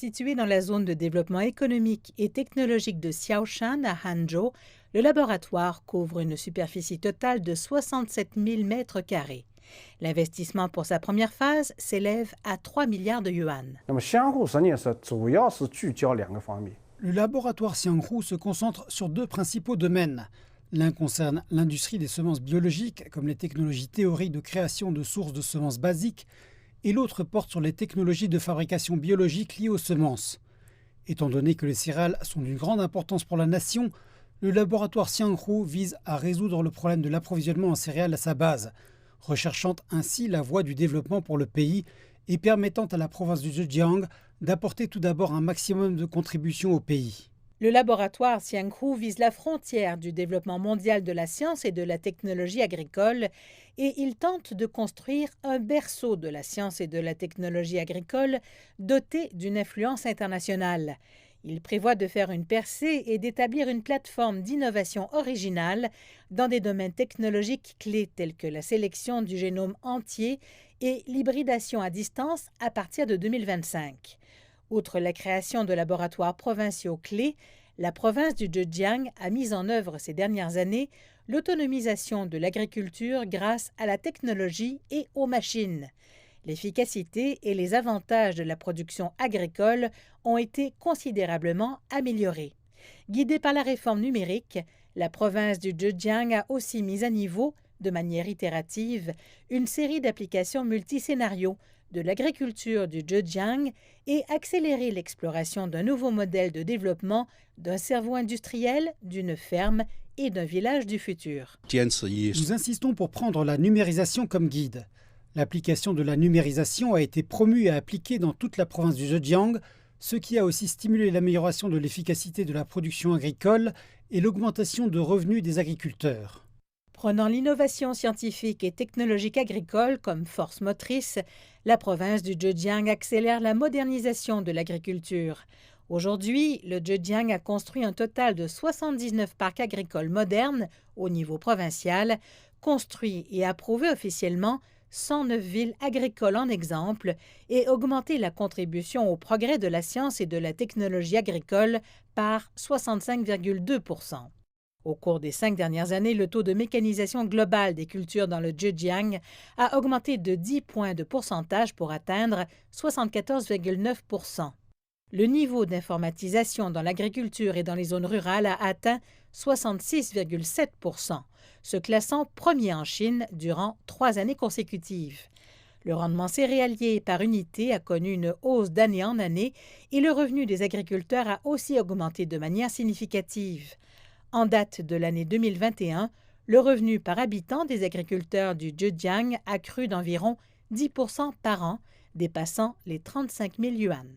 Situé dans la zone de développement économique et technologique de Xiaoshan à Hangzhou, le laboratoire couvre une superficie totale de 67 000 mètres carrés. L'investissement pour sa première phase s'élève à 3 milliards de yuan. Le laboratoire Xianghu se concentre sur deux principaux domaines. L'un concerne l'industrie des semences biologiques, comme les technologies théoriques de création de sources de semences basiques, et l'autre porte sur les technologies de fabrication biologique liées aux semences. Étant donné que les céréales sont d'une grande importance pour la nation, le laboratoire Xianghu vise à résoudre le problème de l'approvisionnement en céréales à sa base, recherchant ainsi la voie du développement pour le pays et permettant à la province du Zhejiang d'apporter tout d'abord un maximum de contributions au pays. Le laboratoire Xianghu vise la frontière du développement mondial de la science et de la technologie agricole et il tente de construire un berceau de la science et de la technologie agricole doté d'une influence internationale. Il prévoit de faire une percée et d'établir une plateforme d'innovation originale dans des domaines technologiques clés tels que la sélection du génome entier et l'hybridation à distance à partir de 2025. Outre la création de laboratoires provinciaux clés, la province du Zhejiang a mis en œuvre ces dernières années l'autonomisation de l'agriculture grâce à la technologie et aux machines. L'efficacité et les avantages de la production agricole ont été considérablement améliorés. Guidée par la réforme numérique, la province du Zhejiang a aussi mis à niveau, de manière itérative, une série d'applications multiscénarios de l'agriculture du Zhejiang et accélérer l'exploration d'un nouveau modèle de développement d'un cerveau industriel, d'une ferme et d'un village du futur. Nous insistons pour prendre la numérisation comme guide. L'application de la numérisation a été promue et appliquée dans toute la province du Zhejiang, ce qui a aussi stimulé l'amélioration de l'efficacité de la production agricole et l'augmentation de revenus des agriculteurs. Prenant l'innovation scientifique et technologique agricole comme force motrice, la province du Zhejiang accélère la modernisation de l'agriculture. Aujourd'hui, le Zhejiang a construit un total de 79 parcs agricoles modernes au niveau provincial, construit et approuvé officiellement 109 villes agricoles en exemple et augmenté la contribution au progrès de la science et de la technologie agricole par 65,2%. Au cours des 5 dernières années, le taux de mécanisation globale des cultures dans le Zhejiang a augmenté de 10 points de pourcentage pour atteindre 74,9%. Le niveau d'informatisation dans l'agriculture et dans les zones rurales a atteint 66,7%, se classant premier en Chine durant 3 années consécutives. Le rendement céréalier par unité a connu une hausse d'année en année et le revenu des agriculteurs a aussi augmenté de manière significative. En date de l'année 2021, le revenu par habitant des agriculteurs du Zhejiang a cru d'environ 10% par an, dépassant les 35 000 yuan.